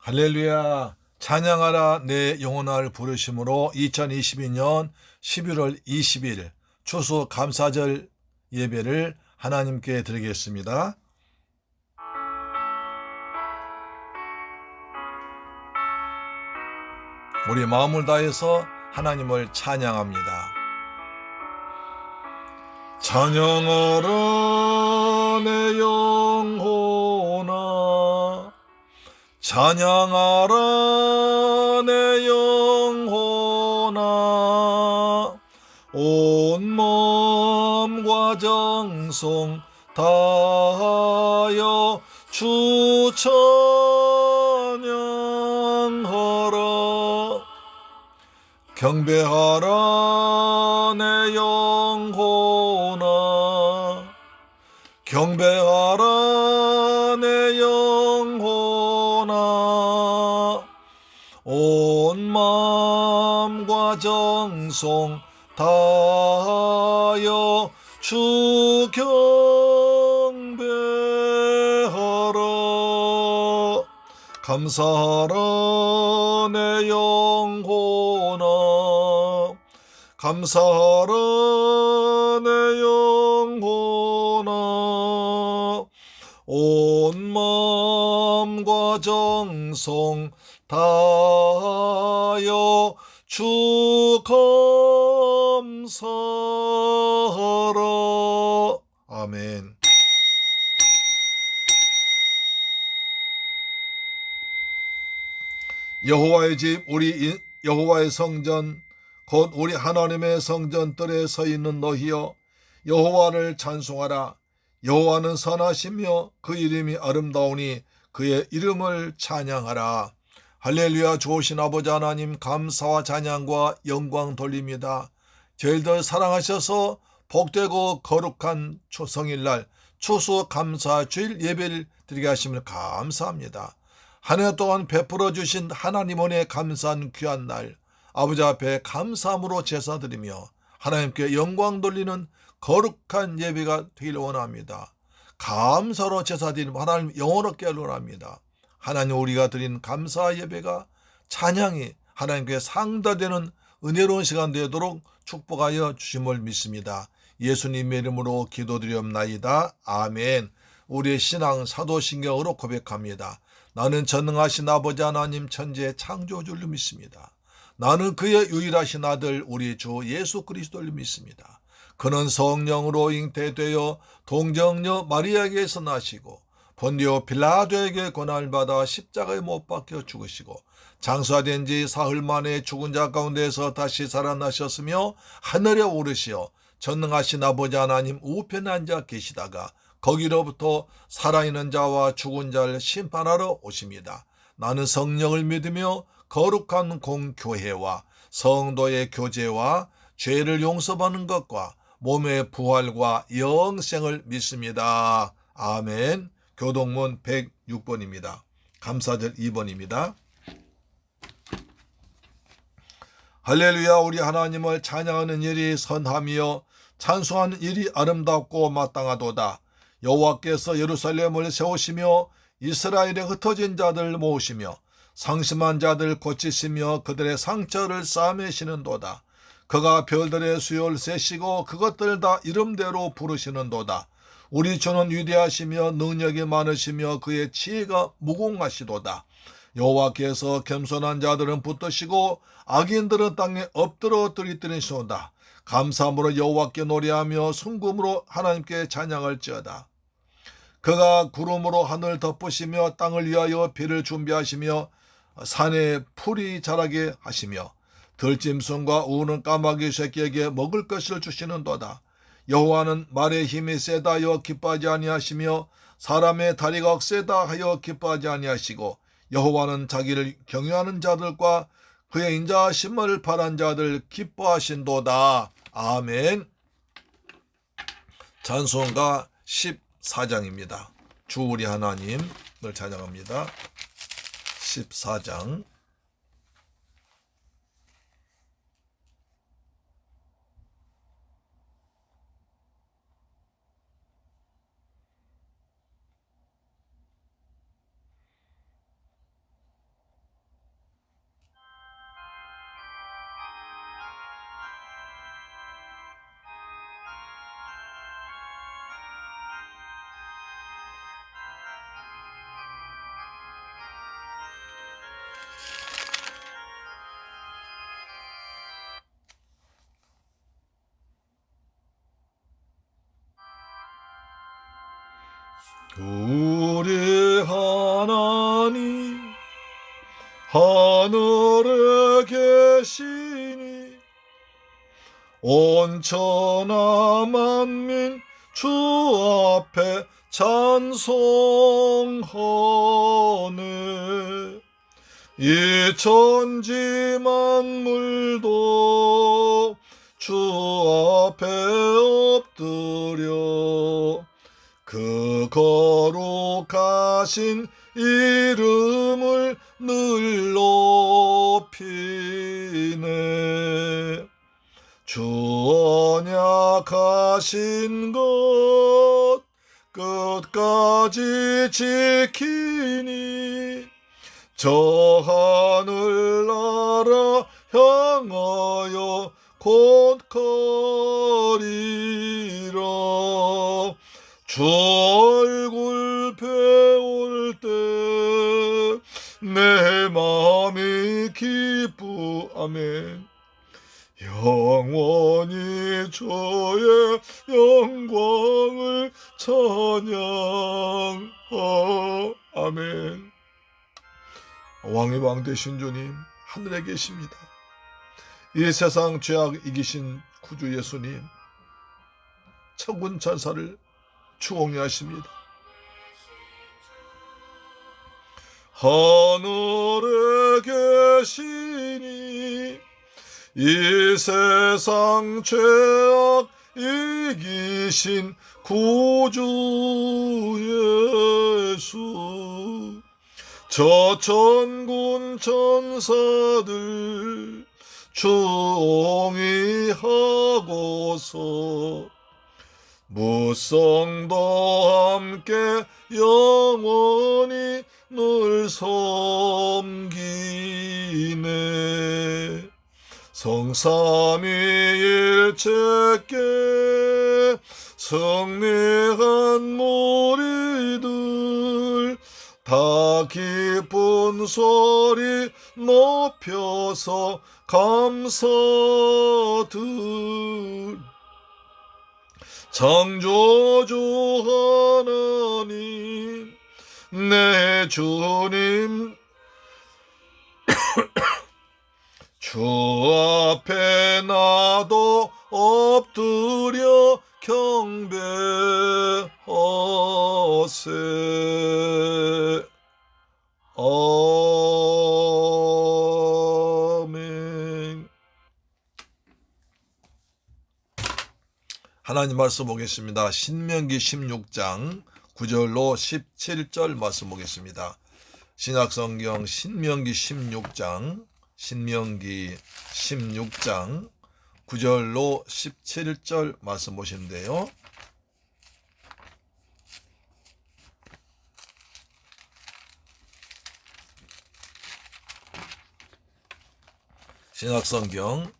할렐루야. 찬양하라 내 영혼을 부르심으로 2022년 11월 20일 추수 감사절 예배를 하나님께 드리겠습니다. 우리 마음을 다해서 하나님을 찬양합니다. 찬양하라 내 영혼아, 찬양하라 내 영혼아, 온 마음과 정성 다하여 주 찬양하라. 경배하라 내 영혼아, 경배하라 내 영혼아, 온 마음과 정성 다하여 주 경배하라. 감사하라 내 영혼아, 감사하라 내 영혼아, 온 마음과 정성 다하여 주 감사하라. 아멘. 여호와의 집, 우리 여호와의 성전, 곧 우리 하나님의 성전 뜰에 서 있는 너희여, 여호와를 찬송하라. 여호와는 선하시며 그 이름이 아름다우니 그의 이름을 찬양하라. 할렐루야. 좋으신 아버지 하나님, 감사와 찬양과 영광 돌립니다. 저희들 사랑하셔서 복되고 거룩한 초성일날 추수 감사 주일 예배를 드리게 하심을 감사합니다. 한 해 동안 베풀어 주신 하나님 은혜에 감사한 귀한 날, 아버지 앞에 감사함으로 제사드리며 하나님께 영광 돌리는 거룩한 예배가 되기를 원합니다. 감사로 제사드리며 하나님 영원하게 원합니다. 하나님, 우리가 드린 감사 예배가 찬양이 하나님께 상달되는 은혜로운 시간 되도록 축복하여 주심을 믿습니다. 예수님의 이름으로 기도드리옵나이다. 아멘. 우리의 신앙 사도신경으로 고백합니다. 나는 전능하신 아버지 하나님 천지의 창조주를 믿습니다. 나는 그의 유일하신 아들 우리 주 예수 그리스도를 믿습니다. 그는 성령으로 잉태되어 동정녀 마리아에게서 나시고 본디오 빌라도에게 고난을 받아 십자가에 못 박혀 죽으시고 장사된 지 사흘 만에 죽은 자 가운데서 다시 살아나셨으며 하늘에 오르시어 전능하신 아버지 하나님 우편에 앉아 계시다가 거기로부터 살아있는 자와 죽은 자를 심판하러 오십니다. 나는 성령을 믿으며 거룩한 공교회와 성도의 교제와 죄를 용서받는 것과 몸의 부활과 영생을 믿습니다. 아멘. 교동문 106번입니다. 감사절 2번입니다. 할렐루야. 우리 하나님을 찬양하는 일이 선함이요 찬송하는 일이 아름답고 마땅하도다. 여호와께서 예루살렘을 세우시며 이스라엘에 흩어진 자들 모으시며 상심한 자들 고치시며 그들의 상처를 싸매시는도다. 그가 별들의 수요를 세시고 그것들 다 이름대로 부르시는도다. 우리 주는 위대하시며 능력이 많으시며 그의 지혜가 무궁하시도다. 여호와께서 겸손한 자들은 붙드시고 악인들은 땅에 엎드러 들이뜨리시도다. 감사함으로 여호와께 노래하며 순금으로 하나님께 찬양할지어다. 그가 구름으로 하늘 덮으시며 땅을 위하여 비를 준비하시며 산에 풀이 자라게 하시며 들짐승과 우는 까마귀 새끼에게 먹을 것을 주시는도다. 여호와는 말의 힘이 세다 하여 기뻐하지 아니하시며 사람의 다리가 억세다 하여 기뻐하지 아니하시고 여호와는 자기를 경외하는 자들과 그의 인자하심을 바란 자들 기뻐하신도다. 아멘. 찬송가 14장입니다. 주 우리 하나님을 찬양합니다. 14장. 우리 하나님 하늘에 계시니 온천하 만민 주 앞에 찬송하네. 이 천지 만물도 주 앞에 엎드려 그 거룩하신 이름을 늘 높이네. 주 언약하신 것 끝까지 지키니 저 하늘나라 향하여 곧 거리라. 주 얼굴 배울 때 내 마음이 기쁘아멘. 영원히 주의 영광을 찬양하아멘. 왕의 왕 되신 주님 하늘에 계십니다. 이 세상 죄악 이기신 구주 예수님 천군 천사를 추앙해 하십니다. 하늘에 계시니 이 세상 죄악 이기신 구주 예수, 저 천군 천사들 추옹이하고서 무성도 함께 영원히 늘 섬기네. 성삼위일체께 성례한 무리들 다 기쁜 소리 높여서 감사들. 창조주 하나님 내 주님 주 앞에 나도 엎드려 경배하세. 아멘. 하나님 말씀 보겠습니다. 신명기 16장 9절로 17절 말씀 보겠습니다. 신약성경 신명기 16장 9절로 17절 말씀 보시면 돼요. 신약성경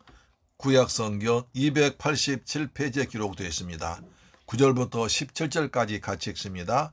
구약성경 287페이지에 기록되어 있습니다. 9절부터 17절까지 같이 읽습니다.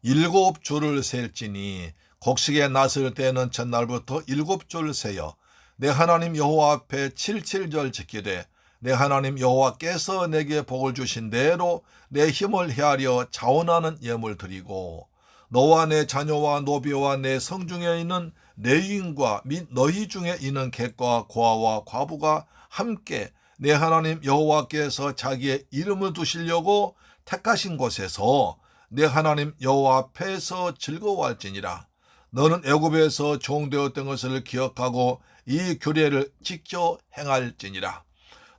7줄을 셀지니 곡식에 나설 때는 첫날부터 7줄 세어 내 하나님 여호와 앞에 77절 지키되 내 하나님 여호와께서 내게 복을 주신 대로 내 힘을 헤아려 자원하는 예물 드리고 너와 내 자녀와 노비와 내 성중에 있는 레위인과 및 너희 중에 있는 객과 고아와 과부가 함께 내 하나님 여호와께서 자기의 이름을 두시려고 택하신 곳에서 내 하나님 여호와 앞에서 즐거워할지니라. 너는 애굽에서 종되었던 것을 기억하고 이 규례를 지켜 행할지니라.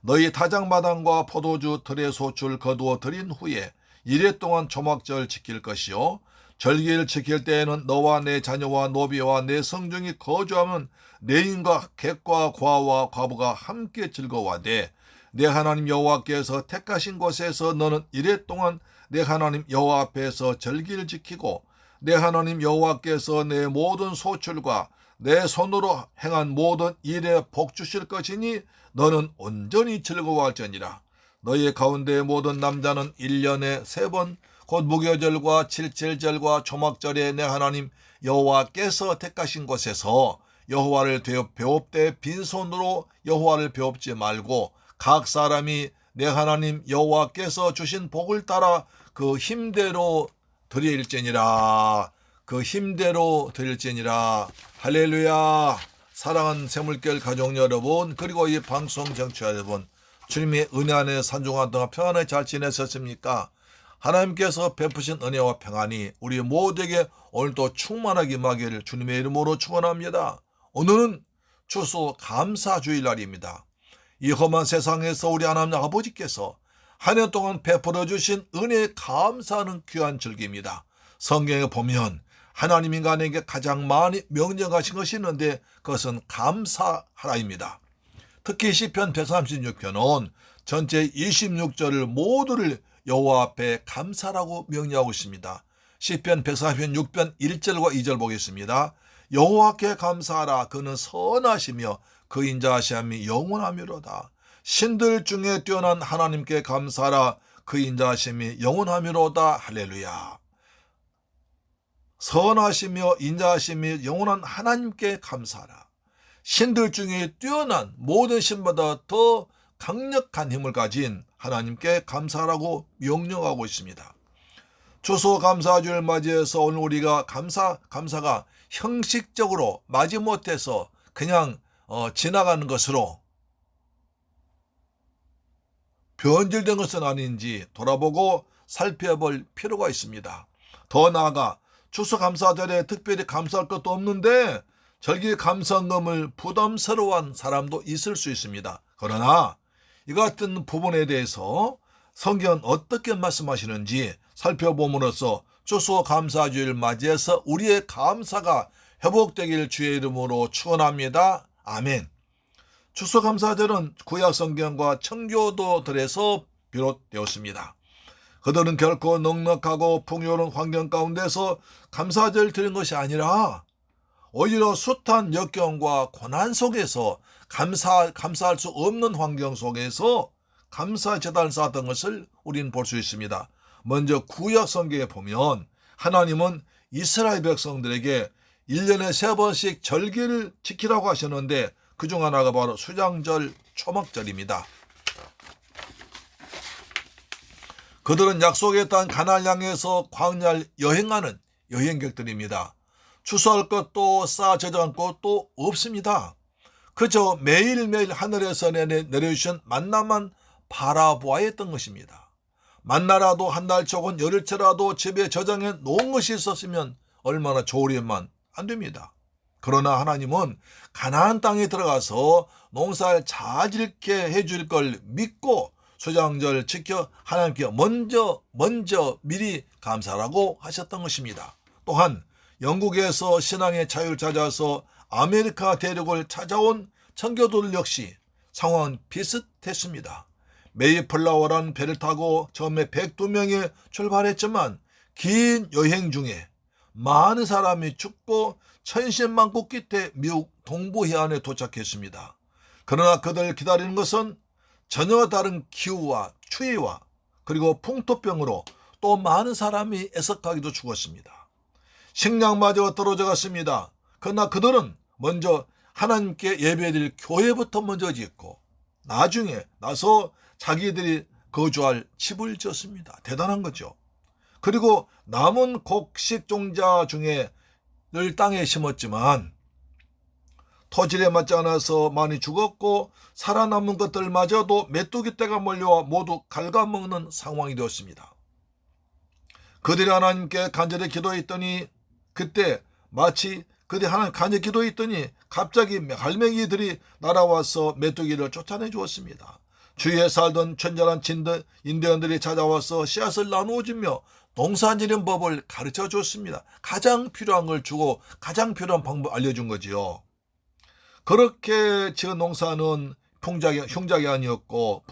너희 다장마당과 포도주 들의 소출 거두어 드린 후에 이래 동안 초막절 지킬 것이요 절기를 지킬 때에는 너와 내 자녀와 노비와 내 성중이 거주하면 내인과 객과 고아와 과부가 함께 즐거워하되 내 하나님 여호와께서 택하신 곳에서 너는 이래 동안 내 하나님 여호와 앞에서 절기를 지키고 내 하나님 여호와께서 내 모든 소출과 내 손으로 행한 모든 일에 복 주실 것이니 너는 온전히 즐거워할지니라. 너희 가운데 모든 남자는 1년에 3번 곧 무교절과 칠칠절과 초막절에 내 하나님 여호와께서 택하신 곳에서 여호와를 배웁되 빈손으로 여호와를 배웁지 말고 각 사람이 내 하나님 여호와께서 주신 복을 따라 그 힘대로 드릴지니라. 그 힘대로 드릴지니라. 할렐루야. 사랑하는 새물결 가족 여러분, 그리고 이 방송 정치자 여러분, 주님의 은혜 안에 산중한 동안 평안하게 잘 지내셨습니까? 하나님께서 베푸신 은혜와 평안이 우리 모두에게 오늘도 충만하게 임하기를 주님의 이름으로 축원합니다. 오늘은 추수 감사주일날입니다. 이 험한 세상에서 우리 하나님 아버지께서 한 해 동안 베풀어 주신 은혜에 감사하는 귀한 절기입니다. 성경에 보면 하나님 인간에게 가장 많이 명령하신 것이 있는데 그것은 감사하라입니다. 특히 시편 136편은 전체 26절을 모두를 여호와 앞에 감사라고 명령하고 있습니다. 시편 146편 1절과 2절 보겠습니다. 여호와께 감사하라. 그는 선하시며 그 인자하심이 영원하미로다. 신들 중에 뛰어난 하나님께 감사하라. 그 인자하심이 영원하미로다. 할렐루야. 선하시며 인자하심이 영원한 하나님께 감사하라. 신들 중에 뛰어난 모든 신보다 더 강력한 힘을 가진 하나님께 감사하라고 명령하고 있습니다. 추수감사주를 맞이해서 오늘 우리가 감사가 형식적으로 마지못해서 그냥 지나가는 것으로 변질된 것은 아닌지 돌아보고 살펴볼 필요가 있습니다. 더 나아가 추수감사절에 특별히 감사할 것도 없는데 절기 감사금을 부담스러워한 사람도 있을 수 있습니다. 그러나 이 같은 부분에 대해서 성경은 어떻게 말씀하시는지 살펴봄으로써 추수감사주를 맞이해서 우리의 감사가 회복되길 주의 이름으로 축원합니다. 아멘. 추수감사절은 구약성경과 청교도들에서 비롯되었습니다. 그들은 결코 넉넉하고 풍요로운 환경 가운데서 감사절 드린 것이 아니라 오히려 숱한 역경과 고난 속에서 감사할 수 없는 환경 속에서 감사 제단을 쌓았던 것을 우리는 볼 수 있습니다. 먼저 구약 성경에 보면 하나님은 이스라엘 백성들에게 1년에 3번씩 절기를 지키라고 하셨는데 그중 하나가 바로 수장절, 초막절입니다. 그들은 약속에 따른 가나안 향해서 광야를 여행하는 여행객들입니다. 추수할 것도 쌓아 저장할 것도 없습니다. 그저 매일매일 하늘에서 내려주신 만나만 바라보아야 했던 것입니다. 만나라도 한 달 조금 열흘째라도 집에 저장해 놓은 것이 있었으면 얼마나 좋으련만 안 됩니다. 그러나 하나님은 가나안 땅에 들어가서 농사를 잘 짓게 해줄 걸 믿고 수장절 지켜 하나님께 먼저 미리 감사라고 하셨던 것입니다. 또한 영국에서 신앙의 자유를 찾아서 아메리카 대륙을 찾아온 청교도들 역시 상황은 비슷했습니다. 메이플라워라는 배를 타고 처음에 102명이 출발했지만 긴 여행 중에 많은 사람이 죽고 천신만고 끝에 미국 동부 해안에 도착했습니다. 그러나 그들 기다리는 것은 전혀 다른 기후와 추위와 그리고 풍토병으로 또 많은 사람이 애석하기도 죽었습니다. 식량마저 떨어져 갔습니다. 그러나 그들은 먼저 하나님께 예배드릴 교회부터 먼저 짓고 나서 자기들이 거주할 집을 지었습니다. 대단한 거죠. 그리고 남은 곡식 종자 중에 늘 땅에 심었지만 토질에 맞지 않아서 많이 죽었고 살아남은 것들마저도 메뚜기 떼가 몰려와 모두 갉아먹는 상황이 되었습니다. 그들이 하나님께 간절히 기도했더니 그때 마치 그들이 하나님 간절히 기도했더니 갑자기 갈매기들이 날아와서 메뚜기를 쫓아내 주었습니다. 주위에 살던 천절한 인디언들이 찾아와서 씨앗을 나누어 주며 농사짓는 법을 가르쳐 줬습니다. 가장 필요한 걸 주고 가장 필요한 방법 알려준 거지요. 그렇게 지은 농사는 흉작이 아니었고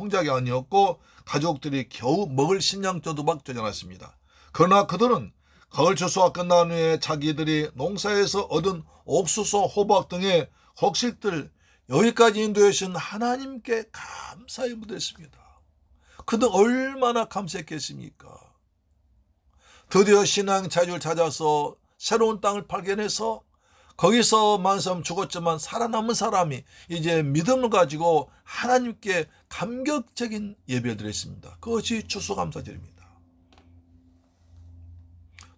가족들이 겨우 먹을 식량 정도밖에 되지 않았습니다. 그러나 그들은 가을 추수가 끝난 후에 자기들이 농사에서 얻은 옥수수, 호박 등의 곡식들 여기까지 인도해 주신 하나님께 감사의 무대했습니다. 그들 얼마나 감사했겠습니까? 드디어 신앙 자유를 찾아서 새로운 땅을 발견해서 거기서 만삼 죽었지만 살아남은 사람이 이제 믿음을 가지고 하나님께 감격적인 예배를 드렸습니다. 그것이 추수감사절입니다.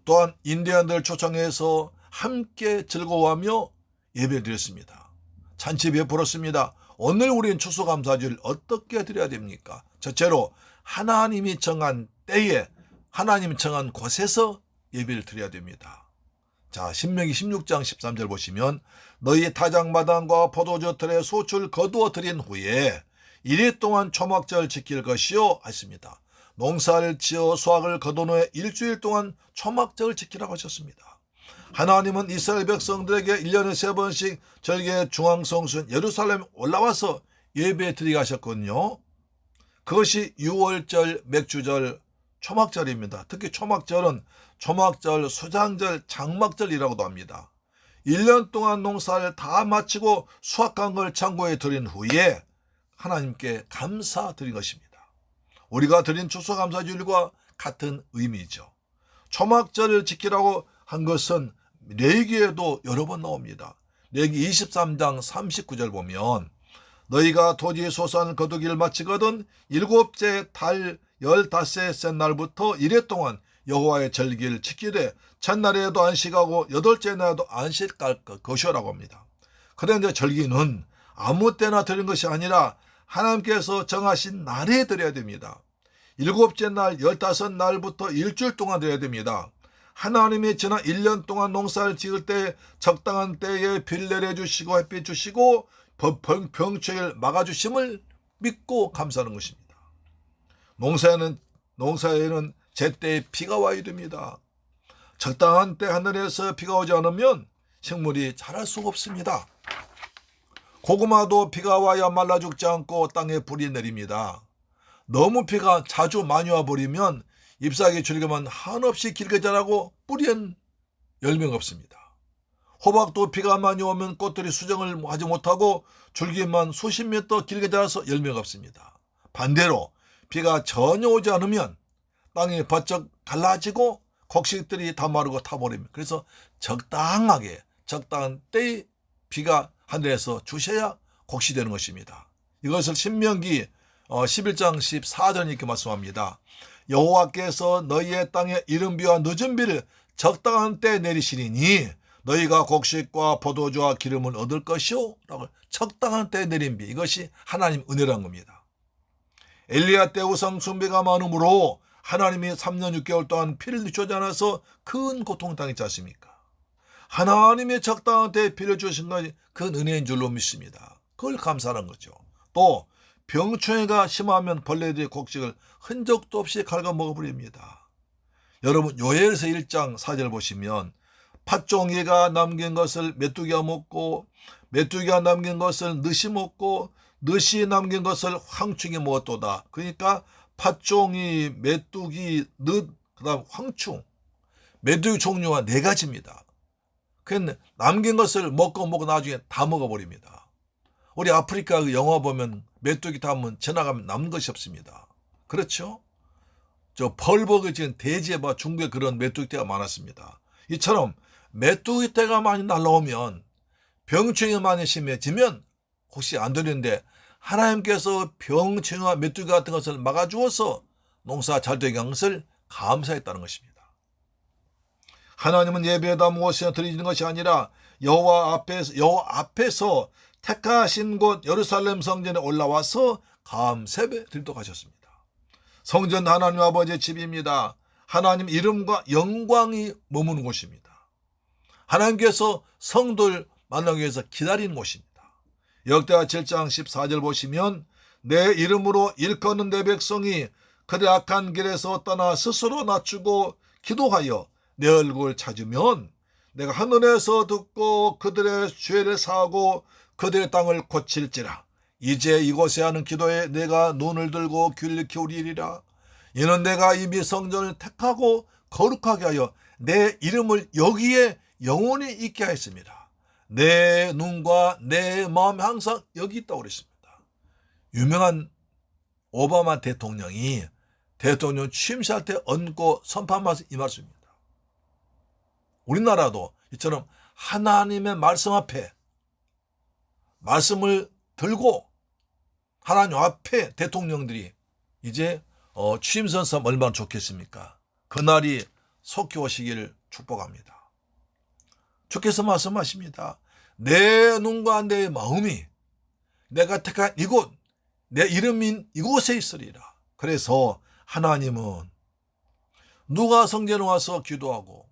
또한 인디안들 초청해서 함께 즐거워하며 예배드렸습니다. 잔치 베풀었습니다. 오늘 우리는 추수감사주를 어떻게 드려야 됩니까? 첫째로 하나님이 정한 때에 하나님이 정한 곳에서 예배를 드려야 됩니다. 자, 신명기 16장 13절 보시면 너희 타작마당과 포도주 틀에 소출 거두어 드린 후에 1일 동안 초막절 지킬 것이요 하였습니다. 농사를 지어 수확을 거둔 후에 일주일 동안 초막절을 지키라고 하셨습니다. 하나님은 이스라엘 백성들에게 1년에 3번씩 절기의 중앙성수인 예루살렘에 올라와서 예배 드리게 하셨거든요. 그것이 유월절, 맥주절, 초막절입니다. 특히 초막절은 초막절, 수장절, 장막절이라고도 합니다. 1년 동안 농사를 다 마치고 수확한 걸 창고에 들인 후에 하나님께 감사드린 것입니다. 우리가 드린 추수감사주일과 같은 의미죠. 초막절을 지키라고 한 것은 레위기에도 여러 번 나옵니다. 레위기 23장 39절 보면 너희가 토지 소산 거두기를 마치거든 일곱째 달 15째 날부터 1회 동안 여호와의 절기를 지키되 첫날에도 안식하고 여덟째 날에도 안식할 것이라고 합니다. 그런데 절기는 아무 때나 드리는 것이 아니라 하나님께서 정하신 날에 드려야 됩니다. 일곱째 날 15날부터 일주일 동안 드려야 됩니다. 하나님이 지난 1년 동안 농사를 지을 때 적당한 때에 비를 내려주시고 햇빛 주시고 병충해를 막아주심을 믿고 감사하는 것입니다. 농사에는 제때에 비가 와야 됩니다. 적당한 때 하늘에서 비가 오지 않으면 식물이 자랄 수가 없습니다. 고구마도 비가 와야 말라 죽지 않고 땅에 불이 내립니다. 너무 비가 자주 많이 와버리면 잎사귀 줄기만 한없이 길게 자라고 뿌리엔 열매가 없습니다. 호박도 비가 많이 오면 꽃들이 수정을 하지 못하고 줄기만 수십 미터 길게 자라서 열매가 없습니다. 반대로 비가 전혀 오지 않으면 땅이 바짝 갈라지고 곡식들이 다 마르고 타버립니다. 그래서 적당하게 적당한 때에 비가 하늘에서 주셔야 곡식이 되는 것입니다. 이것을 신명기 11장 14절 이렇게 말씀합니다. 여호와께서 너희의 땅에 이른 비와 늦은 비를 적당한 때에 내리시리니 너희가 곡식과 포도주와 기름을 얻을 것이요 라고 적당한 때에 내린 비, 이것이 하나님 은혜란 겁니다. 엘리야 때 우상 숭배가 많으므로 하나님이 3년 6개월 동안 피를 주지 않아서 큰 고통을 당했지 않습니까? 하나님의 적당한 때에 피를 주신 것이 그 은혜인 줄로 믿습니다. 그걸 감사하는 거죠. 또 병충해가 심하면 벌레들이 곡식을 흔적도 없이 갉아먹어버립니다. 여러분 요엘서 1장 4절 보시면 팥종이가 남긴 것을 메뚜기가 먹고 메뚜기가 남긴 것을 느시 먹고 느시 남긴 것을 황충이 먹었도다. 그러니까 팥종이, 메뚜기, 그다음 황충, 메뚜기 종류가 4가지입니다. 그런데 남긴 것을 먹고 나중에 다 먹어버립니다. 우리 아프리카 그 영화 보면 메뚜기 담으면 지나가면 남는 것이 없습니다. 그렇죠? 저 펄버그 지금 대지에 중국에 그런 메뚜기 떼가 많았습니다. 이처럼 메뚜기 떼가 많이 날라오면 병충해가 많이 심해지면 혹시 안 되는데 하나님께서 병충해와 메뚜기 같은 것을 막아주어서 농사 잘 되게 한 것을 감사했다는 것입니다. 하나님은 예배에다 무엇이나 드리는 것이 아니라 여호와 앞에서 택하신 곳 예루살렘 성전에 올라와서 감사예배 드리도록 하셨습니다. 성전 하나님 아버지의 집입니다. 하나님 이름과 영광이 머무는 곳입니다. 하나님께서 성도를 만나기 위해서 기다리는 곳입니다. 역대하 7장 14절 보시면 내 이름으로 일컫는 내 백성이 그들의 악한 길에서 떠나 스스로 낮추고 기도하여 내 얼굴을 찾으면 내가 하늘에서 듣고 그들의 죄를 사하고 그들의 땅을 고칠지라. 이제 이곳에 하는 기도에 내가 눈을 들고 귀를 기울이리라. 이는 내가 이미 성전을 택하고 거룩하게 하여 내 이름을 여기에 영원히 있게 하였습니다. 내 눈과 내 마음이 항상 여기 있다고 그랬습니다. 유명한 오바마 대통령이 대통령 취임식할 때 얹고 선포하면서 이 말씀입니다. 우리나라도 이처럼 하나님의 말씀 앞에 말씀을 들고 하나님 앞에 대통령들이 이제 취임선서 얼마나 좋겠습니까? 그날이 속히 오시기를 축복합니다. 주께서 말씀하십니다. 내 눈과 내 마음이 내가 택한 이곳, 내 이름인 이곳에 있으리라. 그래서 하나님은 누가 성전에 와서 기도하고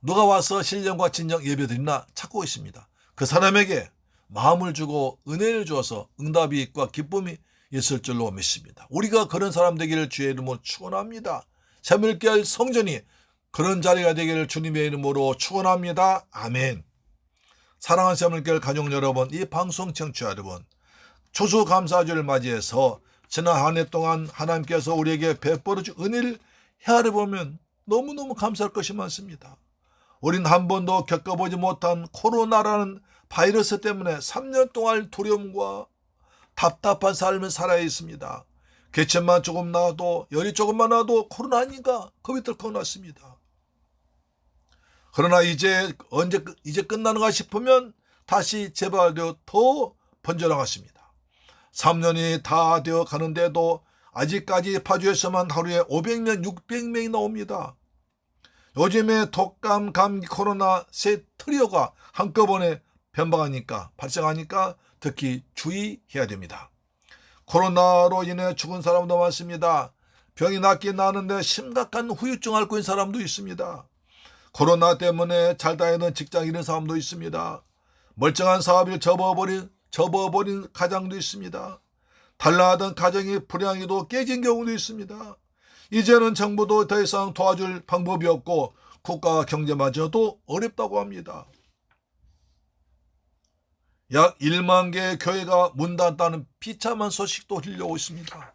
누가 와서 신령과 진정 예배드리나 찾고 있습니다. 그 사람에게 마음을 주고 은혜를 주어서 응답이 있고 기쁨이 있을 줄로 믿습니다. 우리가 그런 사람 되기를 주의 이름으로 축원합니다. 새물결 성전이 그런 자리가 되기를 주님의 이름으로 축원합니다. 아멘. 사랑하는 새물결 가족 여러분, 이 방송 청취자 여러분, 추수감사주를 맞이해서 지난 한 해 동안 하나님께서 우리에게 베풀어 준 은혜를 헤아려 보면 너무너무 감사할 것이 많습니다. 우린 한 번도 겪어보지 못한 코로나라는 바이러스 때문에 3년 동안 두려움과 답답한 삶을 살아야 있습니다. 개천만 조금 나와도, 열이 조금만 나도 코로나 아닌가 겁이 덜컥 났습니다. 그러나 이제 끝나는가 싶으면 다시 재발되어 더 번져나갔습니다. 3년이 다 되어 가는데도 아직까지 파주에서만 하루에 500명, 600명이 나옵니다. 요즘에 독감, 감기, 코로나 세 트리오가 한꺼번에 발생하니까 특히 주의해야 됩니다. 코로나로 인해 죽은 사람도 많습니다. 병이 낫긴 나는데 심각한 후유증 앓고 있는 사람도 있습니다. 코로나 때문에 잘 다니던 직장 잃은 사람도 있습니다. 멀쩡한 사업을 접어버린 가정도 있습니다. 달라하던 가정이 불량이도 깨진 경우도 있습니다. 이제는 정부도 더 이상 도와줄 방법이 없고 국가 경제마저도 어렵다고 합니다. 약 1만 개의 교회가 문 닫았다는 비참한 소식도 들려오고 있습니다.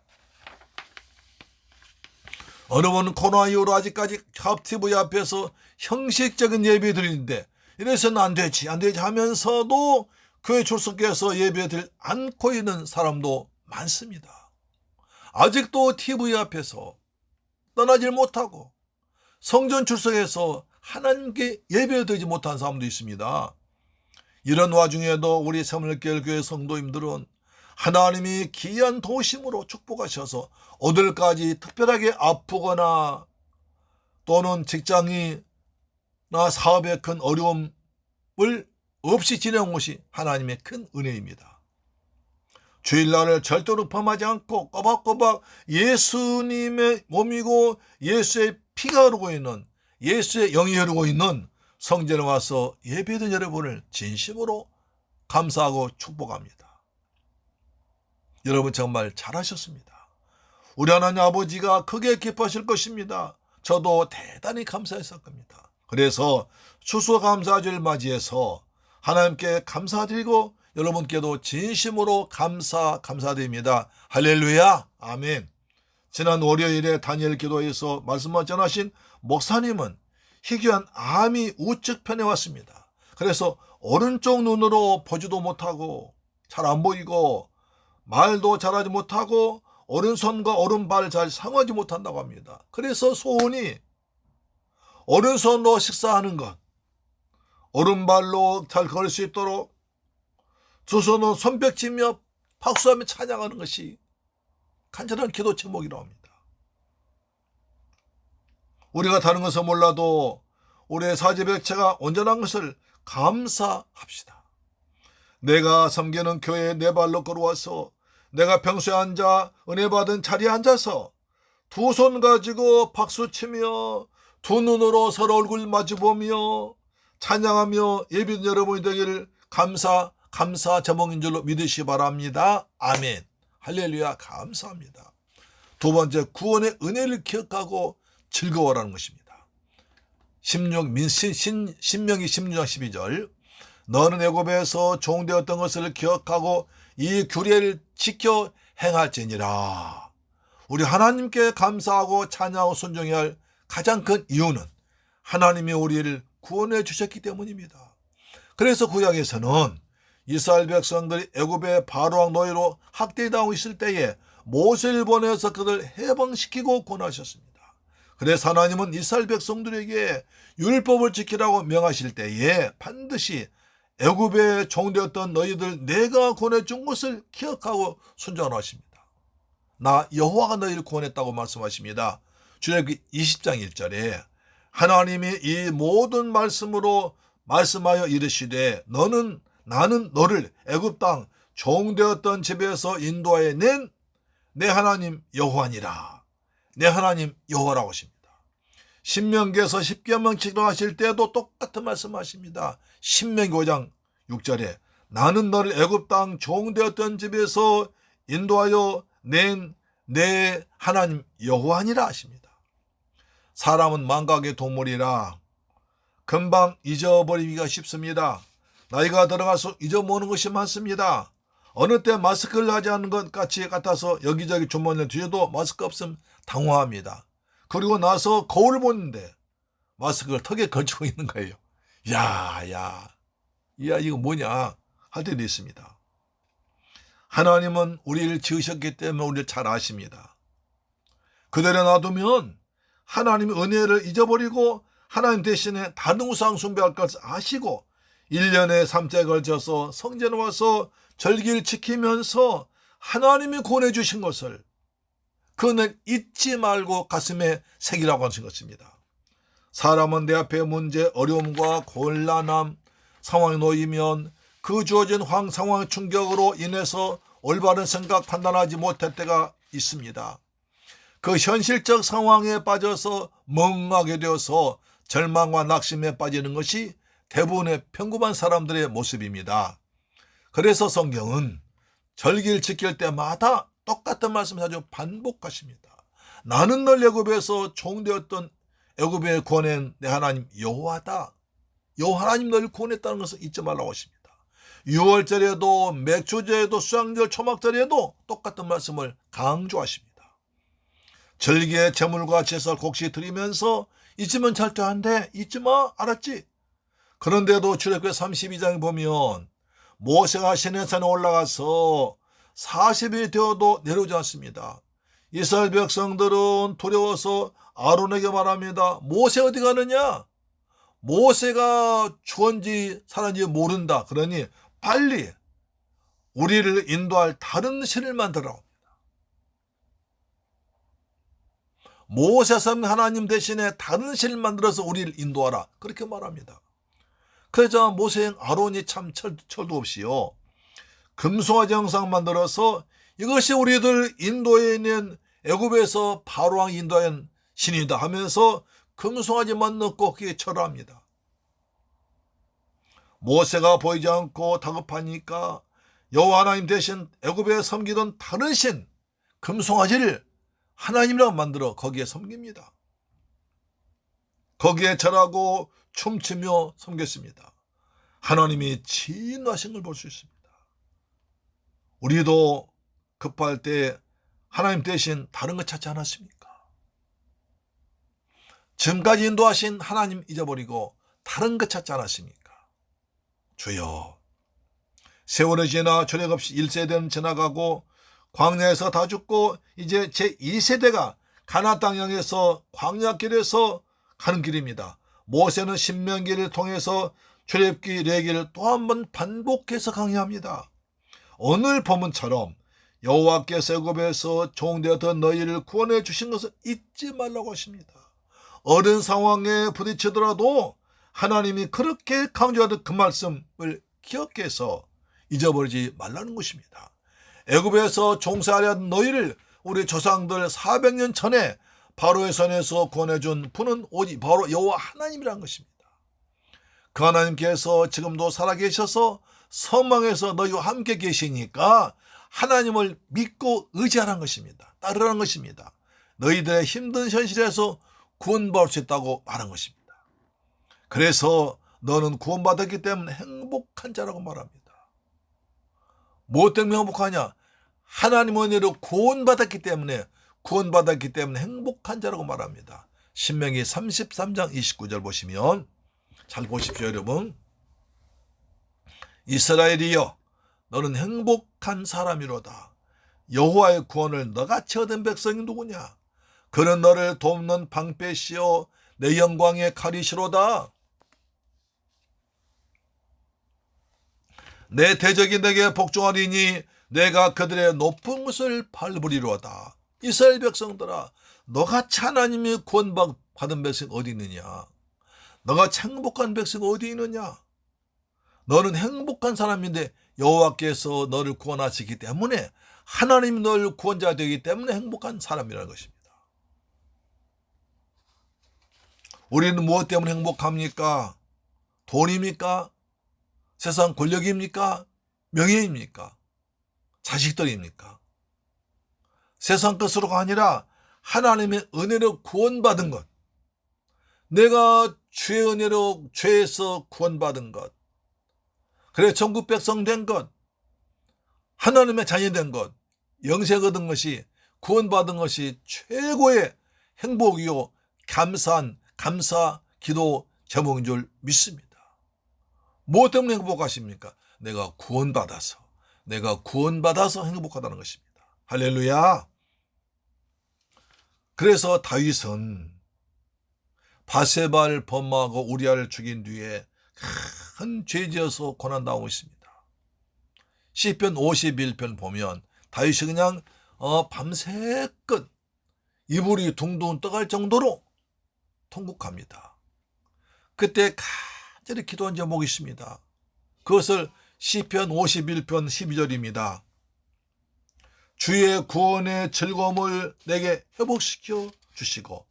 어느 분은 코로나 이후로 아직까지 TV 앞에서 형식적인 예배 드리는데 이래서는 안 되지 하면서도 교회 출석해서 예배 드리지 않고 있는 사람도 많습니다. 아직도 TV 앞에서 떠나질 못하고 성전 출석해서 하나님께 예배 드리지 못한 사람도 있습니다. 이런 와중에도 우리 새물결 교회 성도님들은 하나님이 귀한 도심으로 축복하셔서 오늘까지 특별하게 아프거나 또는 직장이나 사업에 큰 어려움을 없이 지내온 것이 하나님의 큰 은혜입니다. 주일날을 절대로 범하지 않고 꼬박꼬박 예수님의 몸이고 예수의 피가 흐르고 있는, 예수의 영이 흐르고 있는 성전에 와서 예배드린 여러분을 진심으로 감사하고 축복합니다. 여러분 정말 잘하셨습니다. 우리 하나님 아버지가 크게 기뻐하실 것입니다. 저도 대단히 감사했을 겁니다. 그래서 추수감사주를 맞이해서 하나님께 감사드리고 여러분께도 진심으로 감사드립니다. 할렐루야, 아멘. 지난 월요일에 다니엘 기도에서 말씀을 전하신 목사님은 희귀한 암이 우측편에 왔습니다. 그래서 오른쪽 눈으로 보지도 못하고 잘 안 보이고 말도 잘하지 못하고 오른손과 오른발을 잘 사용하지 못한다고 합니다. 그래서 소원이 오른손으로 식사하는 것, 오른발로 잘 걸을 수 있도록 두 손으로 손뼉치며 박수하며 찬양하는 것이 간절한 기도 제목이라고 합니다. 우리가 다른 것을 몰라도 우리의 사지백체가 온전한 것을 감사합시다. 내가 섬기는 교회에 내 발로 걸어와서 내가 평소에 앉아 은혜 받은 자리에 앉아서 두 손 가지고 박수치며 두 눈으로 서로 얼굴 마주보며 찬양하며 예비된 여러분이 되기를 감사 제목인 줄로 믿으시기 바랍니다. 아멘. 할렐루야, 감사합니다. 두 번째, 구원의 은혜를 기억하고 즐거워라는 것입니다. 신명기 16장 12절, 너는 애굽에서 종되었던 것을 기억하고 이 규례를 지켜 행할지니라. 우리 하나님께 감사하고 찬양하고 순종해야 할 가장 큰 이유는 하나님이 우리를 구원해 주셨기 때문입니다. 그래서 구약에서는 이스라엘 백성들이 애굽의 바로왕 노예로 학대당하고 있을 때에 모세를 보내서 그들을 해방시키고 구원하셨습니다. 그래서 하나님은 이스라엘 백성들에게 율법을 지키라고 명하실 때에 반드시 애굽에 종되었던 너희들 내가 구원해준 것을 기억하고 순종하십니다. 나 여호와가 너희를 구원했다고 말씀하십니다. 출애굽기 20장 1절에 하나님이 이 모든 말씀으로 말씀하여 이르시되 나는 너를 애굽 땅 종되었던 집에서 인도하여 낸 내 하나님 여호와니라. 내 하나님 여호와라고 하십니다. 신명기에서 10계명칙을 하실 때도 똑같은 말씀하십니다. 신명기 5장 6절에 나는 너를 애굽 땅 종되었던 집에서 인도하여 낸 내 하나님 여호와니라 하십니다. 사람은 망각의 동물이라 금방 잊어버리기가 쉽습니다. 나이가 들어가서 잊어먹는 것이 많습니다. 어느 때 마스크를 하지 않는 것 같아서 여기저기 주머니를 뒤져도 마스크 없으면 당황합니다. 그리고 나서 거울을 보는데 마스크를 턱에 걸치고 있는 거예요. 야 이거 뭐냐 할 때도 있습니다. 하나님은 우리를 지으셨기 때문에 우리를 잘 아십니다. 그대로 놔두면 하나님의 은혜를 잊어버리고 하나님 대신에 다른 우상 숭배할 것을 아시고 1년에 3차에 걸쳐서 성전에 와서 절기를 지키면서 하나님이 구원해 주신 것을 그는 잊지 말고 가슴에 새기라고 하신 것입니다. 사람은 내 앞에 문제, 어려움과 곤란함 상황에 놓이면 그 주어진 상황의 충격으로 인해서 올바른 생각 판단하지 못할 때가 있습니다. 그 현실적 상황에 빠져서 멍하게 되어서 절망과 낙심에 빠지는 것이 대부분의 평범한 사람들의 모습입니다. 그래서 성경은 절기를 지킬 때마다 똑같은 말씀을 자주 반복하십니다. 나는 널 애굽에서 종되었던 애굽에 구원한 내 하나님 여호와다. 여호와 하나님 너를 구원했다는 것을 잊지 말라고 하십니다. 6월절에도 맥주절에도 수양절 초막절에도 똑같은 말씀을 강조하십니다. 절기의 제물과 제사를 곡식 드리면서 잊으면 절대 안 돼. 잊지 마. 알았지? 그런데도 출애굽기 32장에 보면 모세가 시내산에 올라가서 40일이 되어도 내려오지 않습니다. 이스라엘 백성들은 두려워서 아론에게 말합니다. 모세 어디 가느냐? 모세가 죽은지 살았는지 모른다. 그러니 빨리 우리를 인도할 다른 신을 만들라고 합니다. 모세선 하나님 대신에 다른 신을 만들어서 우리를 인도하라. 그렇게 말합니다. 그러자 모세 아론이 참 철도 없이요. 금송아지 형상 만들어서 이것이 우리들 인도에 있는 애굽에서 바로왕 인도한 신이다 하면서 금송아지만 넣고 그게 절합니다. 모세가 보이지 않고 다급하니까 여호와 하나님 대신 애굽에 섬기던 다른 신 금송아지를 하나님이라고 만들어 거기에 섬깁니다. 거기에 절하고 춤추며 섬겼습니다. 하나님이 진노하신 걸 볼 수 있습니다. 우리도 급할 때 하나님 대신 다른 것 찾지 않았습니까? 지금까지 인도하신 하나님 잊어버리고 다른 것 찾지 않았습니까? 주여, 세월이 지나 출애굽시 1세대는 지나가고 광야에서 다 죽고 이제 제2세대가 가나안 땅 향해서 광야길에서 가는 길입니다. 모세는 신명기를 통해서 출애굽기 레기를 또 한 번 반복해서 강의합니다. 오늘 본문처럼 여호와께서 애굽에서 종되었던 너희를 구원해 주신 것을 잊지 말라고 하십니다. 어른 상황에 부딪히더라도 하나님이 그렇게 강조하던 그 말씀을 기억해서 잊어버리지 말라는 것입니다. 애굽에서 종살이하던 너희를 우리 조상들 400년 전에 바로의 손에서 구원해준 분은 오직 바로 여호와 하나님이라는 것입니다. 그 하나님께서 지금도 살아계셔서 선망에서 너희와 함께 계시니까 하나님을 믿고 의지하라는 것입니다. 따르라는 것입니다. 너희들의 힘든 현실에서 구원받을 수 있다고 말한 것입니다. 그래서 너는 구원받았기 때문에 행복한 자라고 말합니다. 무엇 때문에 행복하냐? 하나님 은혜로 구원받았기 때문에 행복한 자라고 말합니다. 신명기 33장 29절 보시면 잘 보십시오, 여러분. 이스라엘이여, 너는 행복한 사람이로다. 여호와의 구원을 너같이 얻은 백성이 누구냐? 그는 너를 돕는 방패시요 내 영광의 칼이시로다. 내 대적이 내게 복종하리니 내가 그들의 높은 것을 밟으리로다. 이스라엘 백성들아, 너같이 하나님이 구원받 받은 백성 어디 있느냐? 너가 행복한 백성 어디 있느냐? 너는 행복한 사람인데 여호와께서 너를 구원하시기 때문에, 하나님이 너를 구원자 되기 때문에 행복한 사람이라는 것입니다. 우리는 무엇 때문에 행복합니까? 돈입니까? 세상 권력입니까? 명예입니까? 자식들입니까? 세상 것으로가 아니라 하나님의 은혜로 구원받은 것, 내가 주의 은혜로 죄에서 구원받은 것, 그래 천국 백성 된 것, 하나님의 자녀 된 것, 영생 얻은 것이, 구원받은 것이 최고의 행복이요 감사 기도 제목인 줄 믿습니다. 무엇 때문에 행복하십니까? 내가 구원받아서 행복하다는 것입니다. 할렐루야. 그래서 다윗은 바세바를 범하고 우리아를 죽인 뒤에 큰 죄지어서 고난당하고 있습니다. 시편 51편 보면 다윗이 그냥 밤새껏 이불이 둥둥 떠갈 정도로 통곡합니다. 그때 간절히 기도한 제목이 있습니다. 그것을 시편 51편 12절입니다. 주의 구원의 즐거움을 내게 회복시켜 주시고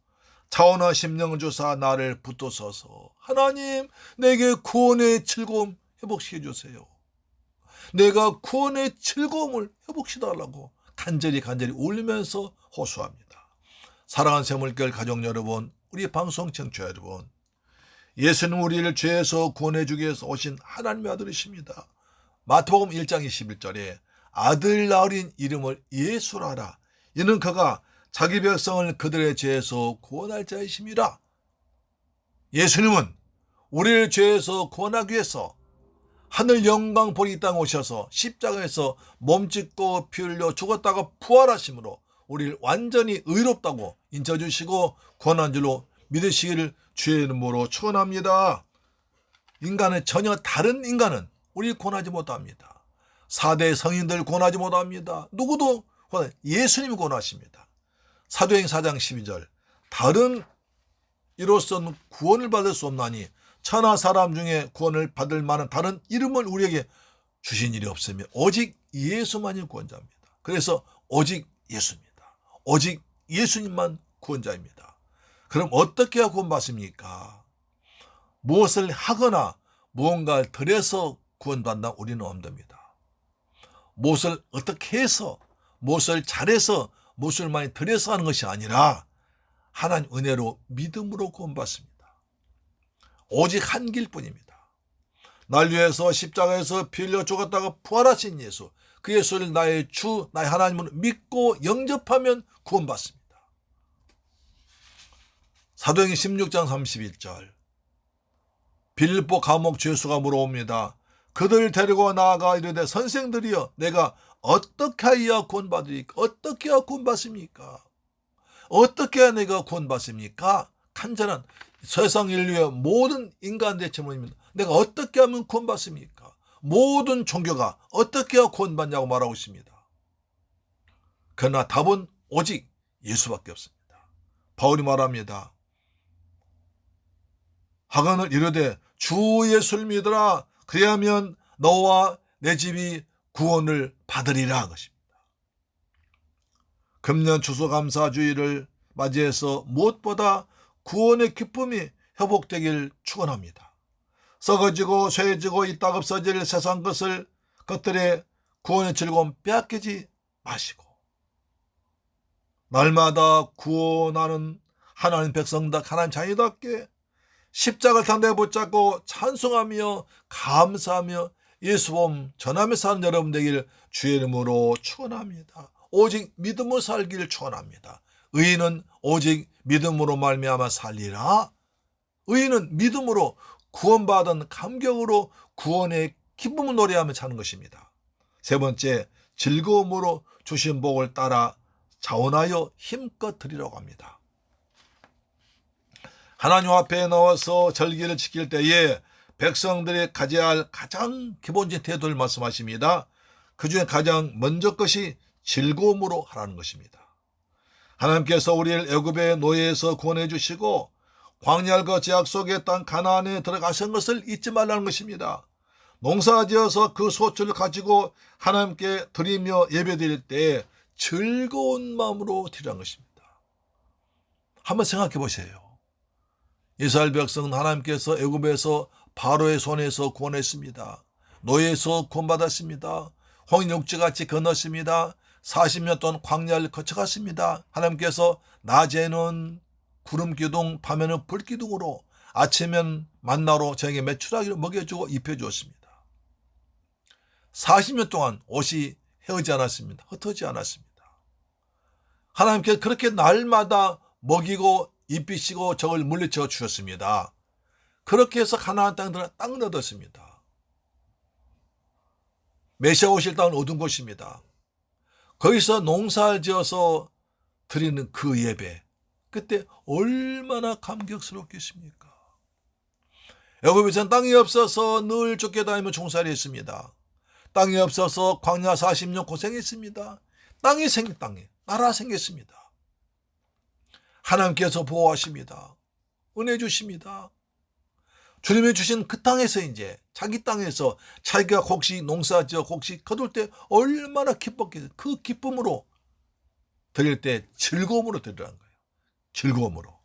차원화 심령을 주사 나를 붙드소서. 하나님, 내게 구원의 즐거움 회복시켜 주세요. 내가 구원의 즐거움을 회복시켜달라고 간절히 울면서 호소합니다. 사랑하는 새물결 가족 여러분, 우리 방송 청취자 여러분, 예수는 우리를 죄에서 구원해 주기 위해서 오신 하나님의 아들이십니다. 마태복음 1장 21절에 아들 낳으린 이름을 예수라 하라. 이는 그가 자기 백성을 그들의 죄에서 구원할 자이심이라. 예수님은 우리를 죄에서 구원하기 위해서 하늘 영광 보리 이 땅에 오셔서 십자가에서 몸짓고 피 흘려 죽었다가 부활하심으로 우리를 완전히 의롭다고 인쳐주시고 구원한 줄로 믿으시기를 주의 이름으로 축원합니다. 인간은 전혀 다른 인간은 우리 구원하지 못합니다. 4대 성인들 구원하지 못합니다. 누구도 예수님이 구원하십니다. 사도행 4장 12절 다른 이로서는 구원을 받을 수 없나니 천하 사람 중에 구원을 받을 만한 다른 이름을 우리에게 주신 일이 없으며 오직 예수만이 구원자입니다. 그래서 오직 예수입니다. 오직 예수님만 구원자입니다. 그럼 어떻게 해야 구원받습니까? 무엇을 하거나 무언가를 덜해서 구원받나 우리는 없답니다. 무엇을 어떻게 해서, 무엇을 잘해서, 무엇을 많이 덜해서 하는 것이 아니라 하나님 은혜로 믿음으로 구원받습니다. 오직 한 길뿐입니다. 날 위해서 십자가에서 피 흘려 죽었다가 부활하신 예수, 그 예수를 나의 주, 나의 하나님으로 믿고 영접하면 구원받습니다. 사도행전 16장 31절 빌립보 감옥 죄수가 물어옵니다. 그들을 데리고 나아가 이르되 선생들이여 내가 어떻게 해야 구원받으리까? 어떻게 해야 구원받습니까? 어떻게 해야 내가 구원받습니까? 간절한 세상 인류의 모든 인간들의 질문입니다. 내가 어떻게 하면 구원받습니까? 모든 종교가 어떻게 해야 구원받냐고 말하고 있습니다. 그러나 답은 오직 예수밖에 없습니다. 바울이 말합니다. 하간을 이르되 주 예수를 믿으라. 그리하면 너와 내 집이 구원을 받으리라 것입니다. 금년 추수감사주의를 맞이해서 무엇보다 구원의 기쁨이 회복되길 축원합니다. 썩어지고 쇠해지고 이따 없어질 세상 것들의 구원의 즐거움 빼앗기지 마시고 날마다 구원하는 하나님 백성답게 하나님 자녀답게 십자가를 당대에 붙잡고 찬송하며 감사하며 예수복음 전하며 사는 여러분 되기를 주의 이름으로 축원합니다. 오직 믿음으로 살기를 축원합니다. 의인은 오직 믿음으로 말미암아 살리라. 의인은 믿음으로 구원받은 감격으로 구원의 기쁨을 노래하며 사는 것입니다. 세 번째, 즐거움으로 주신 복을 따라 자원하여 힘껏 드리려고 합니다. 하나님 앞에 나와서 절기를 지킬 때에 백성들이 가져야 할 가장 기본적인 태도를 말씀하십니다. 그 중에 가장 먼저 것이 즐거움으로 하라는 것입니다. 하나님께서 우리를 애굽의 노예에서 구원해 주시고 광야를 거쳐 약속의 땅 가나안에 들어가신 것을 잊지 말라는 것입니다. 농사지어서 그 소출을 가지고 하나님께 드리며 예배드릴 때 즐거운 마음으로 드리라는 것입니다. 한번 생각해 보세요. 이스라엘 백성은 하나님께서 애굽에서 바로의 손에서 구원했습니다. 노예에서 구원받았습니다. 홍해육지같이 건넜습니다. 40년 동안 광야를 거쳐갔습니다. 하나님께서 낮에는 구름기둥, 밤에는 불기둥으로, 아침엔 만나로 저에게 메추라기를 먹여주고 입혀주었습니다. 40년 동안 옷이 헤어지 않았습니다. 흩어지지 않았습니다. 하나님께서 그렇게 날마다 먹이고 입히시고 적을 물리쳐 주셨습니다. 그렇게 해서 가나안 땅들은 땅을 얻었습니다. 메시아 오실 땅은 얻은 곳입니다. 거기서 농사를 지어서 드리는 그 예배, 그때 얼마나 감격스럽겠습니까? 애굽에서는 땅이 없어서 늘 쫓겨다니며 종살이 했습니다. 땅이 없어서 광야 40년 고생했습니다. 땅이 생긴 땅에 나라 생겼습니다. 하나님께서 보호하십니다. 은혜 주십니다. 주님이 주신 그 땅에서 이제 자기 땅에서 자기가 곡식 농사지어 곡식 거둘 때 얼마나 기뻤겠어요. 그 기쁨으로 드릴 때 즐거움으로 드리라는 거예요. 즐거움으로.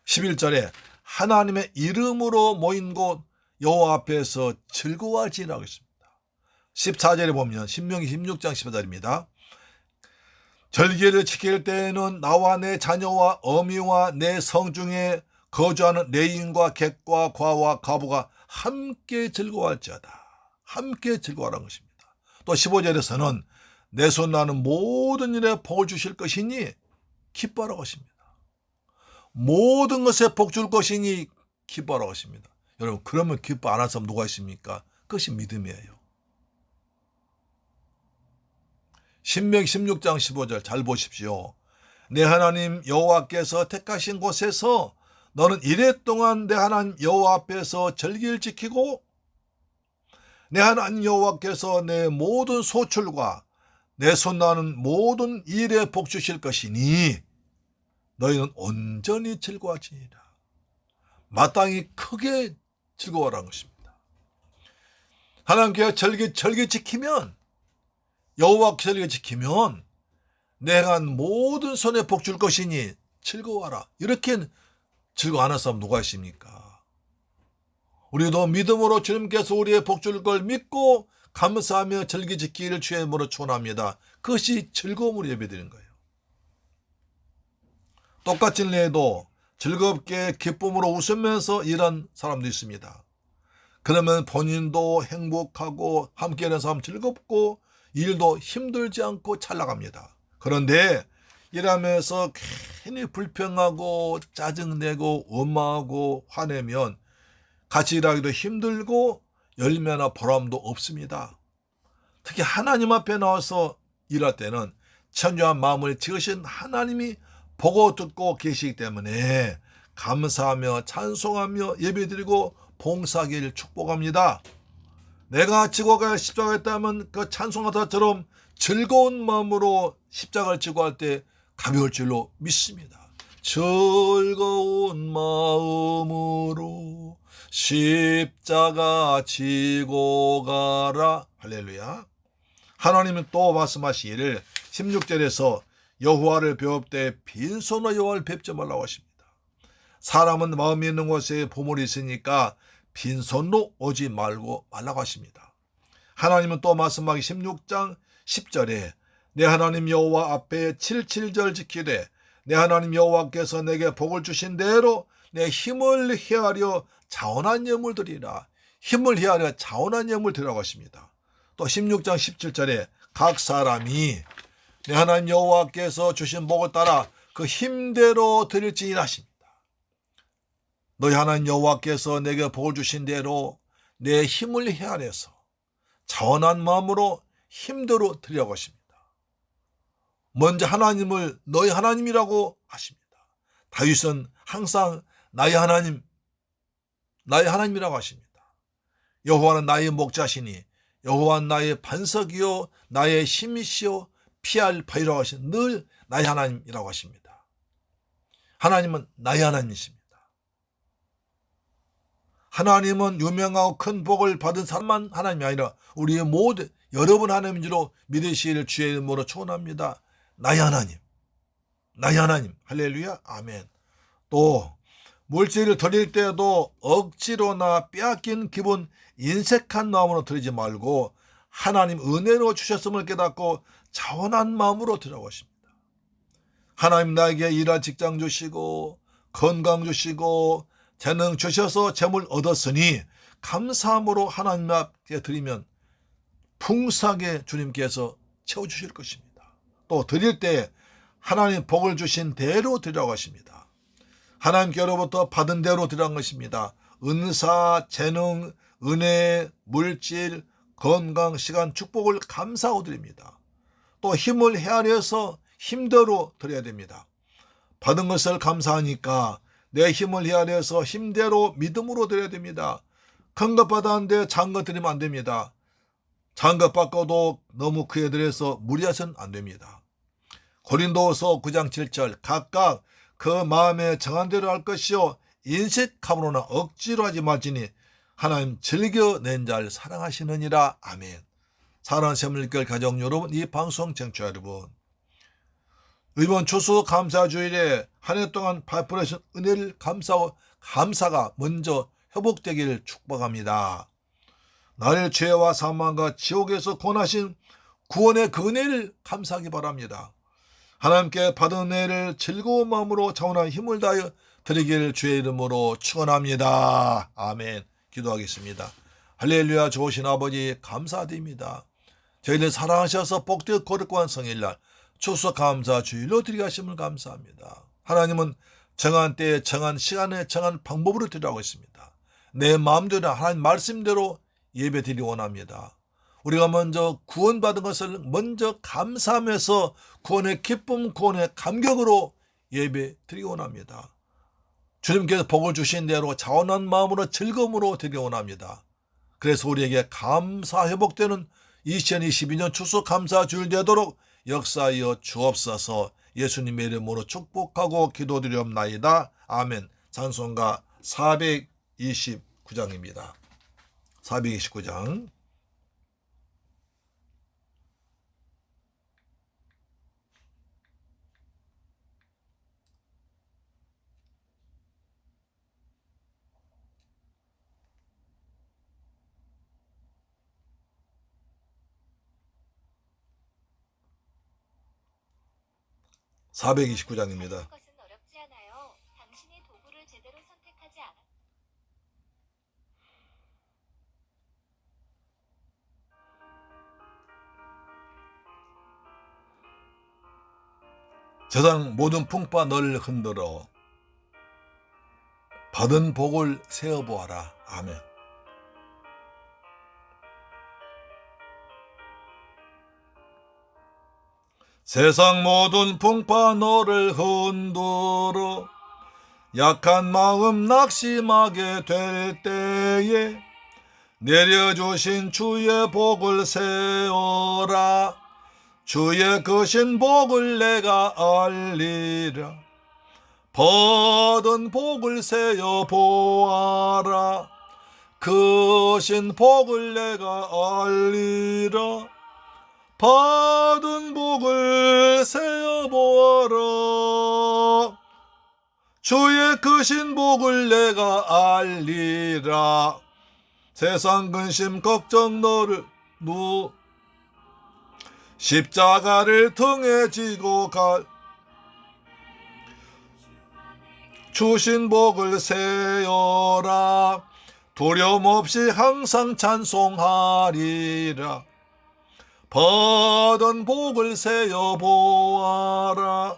11절에 하나님의 이름으로 모인 곳 여호와 앞에서 즐거워할지라고 했습니다. 14절에 보면 신명기 16장 14절입니다. 절기를 지킬 때에는 나와 내 자녀와 어미와 내 성중에 거주하는 레인과 객과 과와 과부가 함께 즐거워할지어다. 함께 즐거워하라는 것입니다. 또 15절에서는 내 손 나는 모든 일에 복을 주실 것이니 기뻐하라고 하십니다. 모든 것에 복 줄 것이니 기뻐하라고 하십니다. 여러분, 그러면 기뻐 안 할 사람 누가 있습니까? 그것이 믿음이에요. 신명기 16장 15절 잘 보십시오. 내 하나님 여호와께서 택하신 곳에서 너는 이래 동안 내 하나님 여호와 앞에서 절기를 지키고 내 하나님 여호와께서 내 모든 소출과 내 손 나는 모든 일에 복 주실 것이니 너희는 온전히 즐거워하지니라. 마땅히 크게 즐거워하라는 것입니다. 하나님께서 절기 지키면, 여호와께서 절기 지키면 내가 한 모든 손에 복 줄 것이니 즐거워하라. 이렇게 즐거워 안 할 사람 누가 있습니까? 우리도 믿음으로 주님께서 우리의 복 줄 걸 믿고 감사하며 절기 지키기를 주의 이름으로 축원합니다. 그것이 즐거움으로 예배드리는 거예요. 똑같은 예도 즐겁게 기쁨으로 웃으면서 일한 사람도 있습니다. 그러면 본인도 행복하고 함께 하는 사람 즐겁고 일도 힘들지 않고 잘 나갑니다. 그런데 일하면서 괜히 불평하고 짜증내고 원망하고 화내면 같이 일하기도 힘들고 열매나 보람도 없습니다. 특히 하나님 앞에 나와서 일할 때는 천주한 마음을 지으신 하나님이 보고 듣고 계시기 때문에 감사하며 찬송하며 예배드리고 봉사하기를 축복합니다. 내가 지고 갈 십자가가 있다면 그 찬송가처럼 즐거운 마음으로 십자가를 지고 할 때 가벼울 줄로 믿습니다. 즐거운 마음으로 십자가 지고 가라. 할렐루야. 하나님은 또 말씀하시기를 16절에서 여호와를 배울 때 빈손으로 여호와를 뵙지 말라고 하십니다. 사람은 마음이 있는 곳에 보물이 있으니까 빈손으로 오지 말라고 하십니다. 하나님은 또 말씀하기 16장 10절에 내 하나님 여호와 앞에 77절 지키되 내 하나님 여호와께서 내게 복을 주신 대로 내 힘을 헤아려 자원한 예물 드리라. 힘을 헤아려 자원한 예물 드리라고 하십니다. 또 16장 17절에 각 사람이 내 하나님 여호와께서 주신 복을 따라 그 힘대로 드릴지니라 하십니다. 너희 하나님 여호와께서 내게 복을 주신 대로 내 힘을 헤아려서 자원한 마음으로 힘대로 드리라고 하십니다. 먼저 하나님을 너희 하나님이라고 하십니다. 다윗은 항상 나의 하나님, 나의 하나님이라고 하십니다. 여호와는 나의 목자시니 여호와는 나의 반석이요 나의 힘이시요 피할 바위라고 하시니 늘 나의 하나님이라고 하십니다. 하나님은 나의 하나님이십니다. 하나님은 유명하고 큰 복을 받은 사람만 하나님이 아니라 우리의 모두 여러분 하나님인 줄로 믿으시기를 주의 이름으로 축원합니다. 나의 하나님, 나의 하나님, 할렐루야, 아멘. 또 물질을 드릴 때도 억지로나 빼앗긴 기분, 인색한 마음으로 드리지 말고 하나님 은혜로 주셨음을 깨닫고 자원한 마음으로 드리라고 하십니다. 하나님 나에게 일할 직장 주시고 건강 주시고 재능 주셔서 재물 얻었으니 감사함으로 하나님 앞에 드리면 풍성하게 주님께서 채워주실 것입니다. 또 드릴 때 하나님 복을 주신 대로 드리라고 하십니다. 하나님께로부터 받은 대로 드리라는 것입니다. 은사, 재능, 은혜, 물질, 건강, 시간, 축복을 감사하고 드립니다. 또 힘을 헤아려서 힘대로 드려야 됩니다. 받은 것을 감사하니까 내 힘을 헤아려서 힘대로 믿음으로 드려야 됩니다. 큰 것 받았는데 작은 것 드리면 안 됩니다. 작은 것 받고도 너무 크게 드려서 무리해서는 안 됩니다. 고린도후서 9장 7절 각각 그 마음에 정한 대로 할 것이요 인색함으로나 억지로 하지 말지니 하나님 즐겨낸 자를 사랑하시느니라. 아멘. 사랑하는 새물교회 가족 여러분, 이 방송 청취자 여러분, 이번 추수 감사주일에 한 해 동안 베풀으신 은혜를 감사하고 감사가 먼저 회복되기를 축복합니다. 나를 죄와 사망과 지옥에서 구원하신 구원의 그 은혜를 감사하기 바랍니다. 하나님께 받은 은혜를 즐거운 마음으로 자원한 힘을 다하여 드리기를 주의 이름으로 축원합니다. 아멘. 기도하겠습니다. 할렐루야. 좋으신 아버지 감사드립니다. 저희를 사랑하셔서 복되고 거룩한 성일날 추수 감사 주일로 드리게 하심을 감사합니다. 하나님은 정한 때에 정한 시간에 정한 방법으로 드리라고 했습니다. 내 마음대로 하나님 말씀대로 예배 드리기 원합니다. 우리가 먼저 구원받은 것을 먼저 감사하면서 구원의 기쁨, 구원의 감격으로 예배 드리기 원합니다. 주님께서 복을 주신 대로 자원한 마음으로 즐거움으로 드리기 원합니다. 그래서 우리에게 감사 회복되는 2022년 추수 감사 주일 되도록 역사하여 주옵소서. 예수님의 이름으로 축복하고 기도드리옵나이다. 아멘. 찬송가 429장입니다. 429장. (429장입니다) 세상 모든 풍파 너를 흔들어 받은 복을 세어보아라. 아멘. 세상 모든 풍파 너를 흔들어 약한 마음 낙심하게 될 때에 내려주신 주의 복을 세어라. 주의 크신 복을 내가 알리라. 받은 복을 세어 보아라. 크신 복을 내가 알리라. 받은 복을 세어 보아라. 주의 크신 복을 내가 알리라. 세상 근심 걱정 너를 십자가를 등에 지고 갈 주신 복을 세어라. 두려움 없이 항상 찬송하리라. 받은 복을 세어 보아라.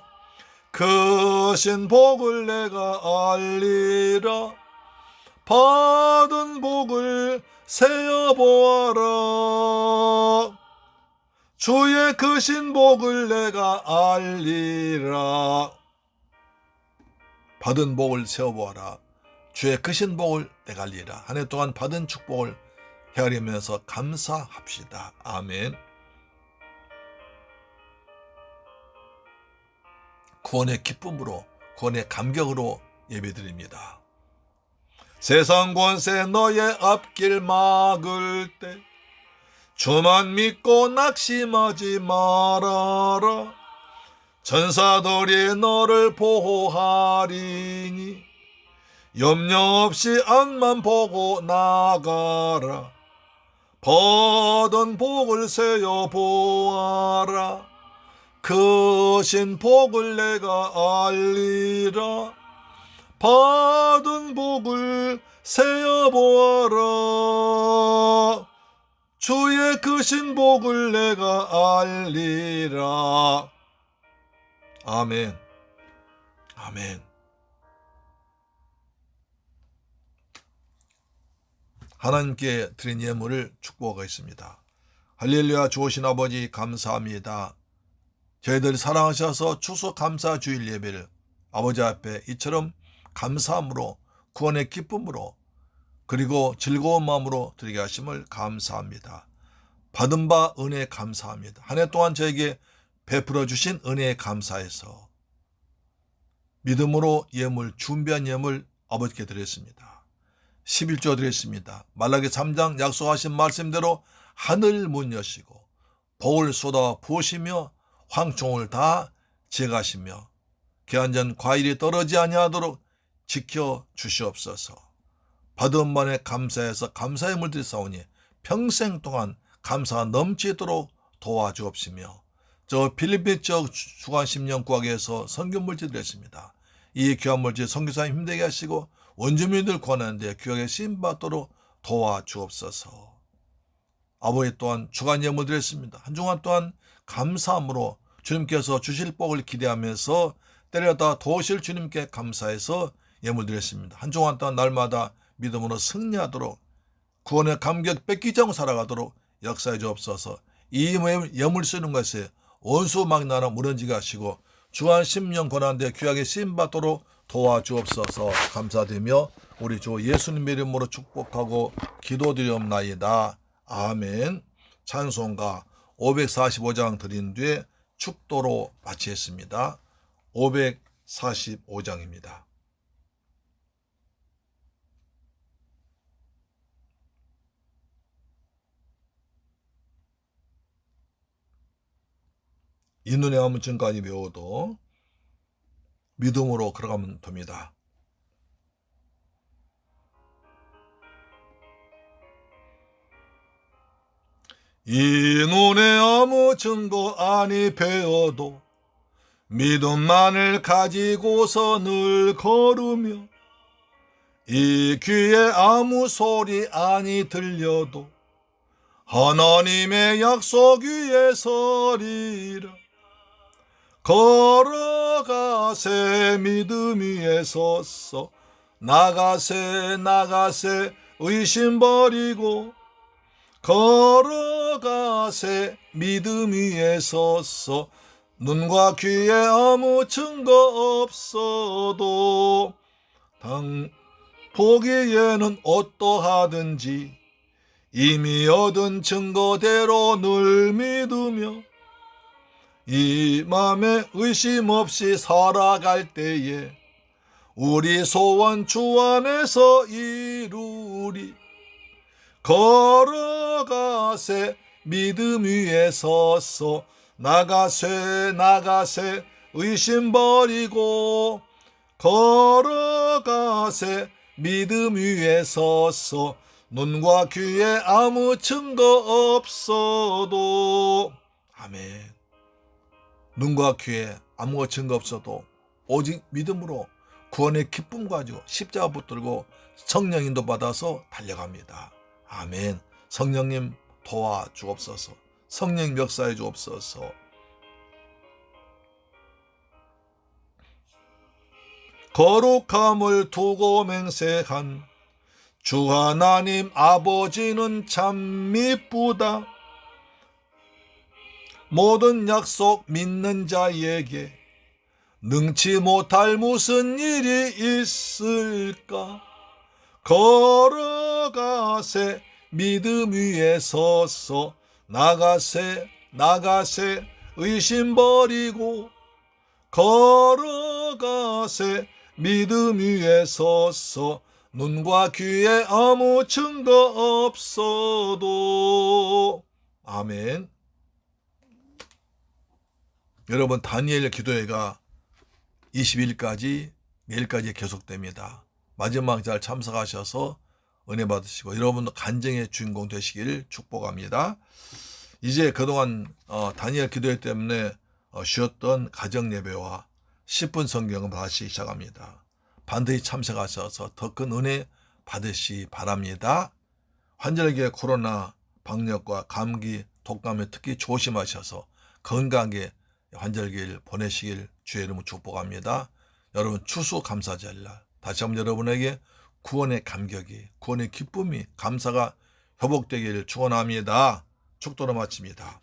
크신 복을 내가 알리라. 받은 복을 세어 보아라. 주의 크신 복을 내가 알리라. 받은 복을 세어 보아라. 주의 크신 복을 내가 알리라. 한 해 동안 받은 축복을 헤아리면서 감사합시다. 아멘. 구원의 기쁨으로, 구원의 감격으로 예배드립니다. 세상 권세 너의 앞길 막을 때 주만 믿고 낙심하지 말아라. 천사들이 너를 보호하리니 염려 없이 앞만 보고 나가라. 받은 복을 세어 보아라. 크신 복을 내가 알리라. 받은 복을 세어 보아라. 주의 크신 복을 내가 알리라. 아멘. 아멘. 하나님께 드린 예물을 축복하겠습니다. 할렐루야. 좋으신 아버지 감사합니다. 저희들 사랑하셔서 추수감사 주일 예배를 아버지 앞에 이처럼 감사함으로 구원의 기쁨으로 그리고 즐거운 마음으로 드리게 하심을 감사합니다. 받은 바 은혜에 감사합니다. 한 해 동안 저에게 베풀어 주신 은혜에 감사해서 믿음으로 예물, 준비한 예물 아버지께 드렸습니다. 11조 드렸습니다. 말라기 3장 약속하신 말씀대로 하늘 문 여시고 복을 쏟아 부으시며 황총을 다 제가시며 기한전 과일이 떨어지지 아니하도록 지켜 주시옵소서. 받은 만에 감사해서 감사의 물들이 싸우니 평생 동안 감사가 넘치도록 도와주옵시며 저 필리핀 쪽 주간 10년 구하기에서 선교 물질 드렸습니다. 이 귀한 물질 선교사님 힘들게 하시고 원주민들 구하는데 귀하게 쓰임받도록 도와주옵소서. 아버지 또한 주간 예물 드렸습니다. 한 주간 동안 감사함으로 주님께서 주실 복을 기대하면서 때려다 도우실 주님께 감사해서 예물 드렸습니다. 한 주간 동안 날마다 믿음으로 승리하도록 구원의 감격 뺏기지 않고 살아가도록 역사해 주옵소서. 이 예물 쓰는 것에 원수 막나라 무너지게 하시고 주한 10년 권한대 귀하게 쓰임받도록 도와주옵소서. 감사드리며 우리 주 예수님 이름으로 축복하고 기도드리옵나이다. 아멘. 찬송가 545장 드린 뒤에 축도로 마치겠습니다. 545장입니다. 이 눈에 아무 증까지 외워도 믿음으로 걸어가면 됩니다. 이 눈에 아무 증거 아니 배워도 믿음만을 가지고서 늘 걸으며 이 귀에 아무 소리 아니 들려도 하나님의 약속 위에 서리라. 걸어가세 믿음 위에 섰어 나가세 의심 버리고 걸어가세 믿음 위에 섰어 눈과 귀에 아무 증거 없어도 보기에는 어떠하든지 이미 얻은 증거대로 늘 믿으며 이 맘에 의심 없이 살아갈 때에 우리 소원 주 안에서 이루리. 걸어가세 믿음 위에 서서 나가세 의심 버리고 걸어가세 믿음 위에 서서 눈과 귀에 아무 증거 없어도 아멘. 눈과 귀에 아무 증거 없어도 오직 믿음으로 구원의 기쁨 가지고 십자가 붙들고 성령 인도 받아서 달려갑니다. 아멘. 성령님 도와주옵소서. 성령 역사해 주옵소서. 거룩함을 두고 맹세한 주 하나님 아버지는 참 미쁘다. 모든 약속 믿는 자에게 능치 못할 무슨 일이 있을까. 걸어가세 믿음 위에 서서 나가세 의심 버리고 걸어가세 믿음 위에 서서 눈과 귀에 아무 증거 없어도. 아멘. 여러분, 다니엘 기도회가 20일까지 내일까지 계속됩니다. 마지막 잘 참석하셔서 은혜 받으시고 여러분도 간증의 주인공 되시길 축복합니다. 이제 그동안 다니엘 기도회 때문에 쉬었던 가정 예배와 10분 성경을 다시 시작합니다. 반드시 참석하셔서 더 큰 은혜 받으시 바랍니다. 환절기에 코로나 방역과 감기, 독감에 특히 조심하셔서 건강하게 환절기를 보내시길 주의 이름으로 축복합니다. 여러분 추수감사절날 다시 한번 여러분에게 구원의 감격이, 구원의 기쁨이, 감사가 회복되기를 축원합니다. 축도로 마칩니다.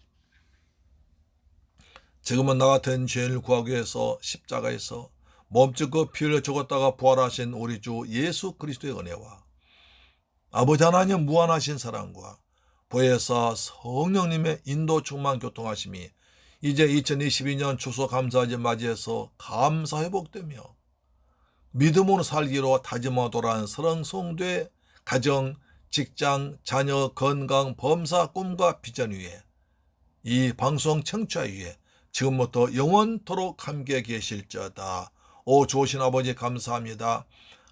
지금은 나 같은 죄인을 구하기 위해서 십자가에서 몸짓고 피 흘려 죽었다가 부활하신 우리 주 예수 그리스도의 은혜와 아버지 하나님 무한하신 사랑과 보혜사 성령님의 인도 충만 교통하심이 이제 2022년 추수감사절 맞이해서 감사 회복되며 믿음으로 살기로 다짐하고 돌아온 사랑성도의 가정, 직장, 자녀, 건강, 범사, 꿈과 비전 위에 이 방송 청취자 위에 지금부터 영원토록 함께 계실지어다. 오 좋으신 아버지 감사합니다.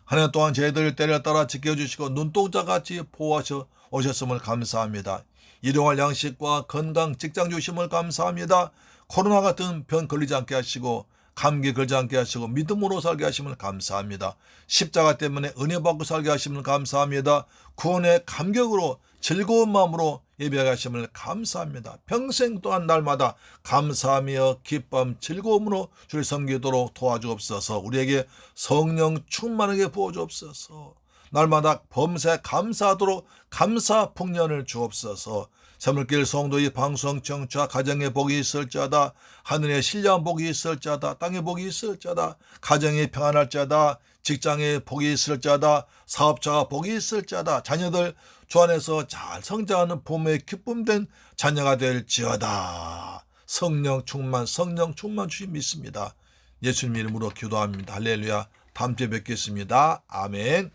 한 해 동안 저희들 때를 따라 지켜주시고 눈동자같이 보호하셔 오셨음을 감사합니다. 일용할 양식과 건강, 직장 주심을 감사합니다. 코로나 같은 병 걸리지 않게 하시고 감기 걸지 않게 하시고 믿음으로 살게 하심을 감사합니다. 십자가 때문에 은혜 받고 살게 하심을 감사합니다. 구원의 감격으로 즐거운 마음으로 예배하게 하심을 감사합니다. 평생 또한 날마다 감사하며 기쁨 즐거움으로 주를 섬기도록 도와주옵소서. 우리에게 성령 충만하게 부어주옵소서. 날마다 범사에 감사하도록 감사 풍년을 주옵소서. 새물길 성도의 방송 청취자 가정에 복이 있을지어다. 하늘에 신령한 복이 있을지어다. 땅에 복이 있을지어다. 가정이 평안할지어다. 직장에 복이 있을지어다. 사업자가 복이 있을지어다. 자녀들 주 안에서 잘 성장하는 부모의 기쁨된 자녀가 될지어다. 성령 충만 주님 믿습니다. 예수님 이름으로 기도합니다. 할렐루야. 다음 주에 뵙겠습니다. 아멘.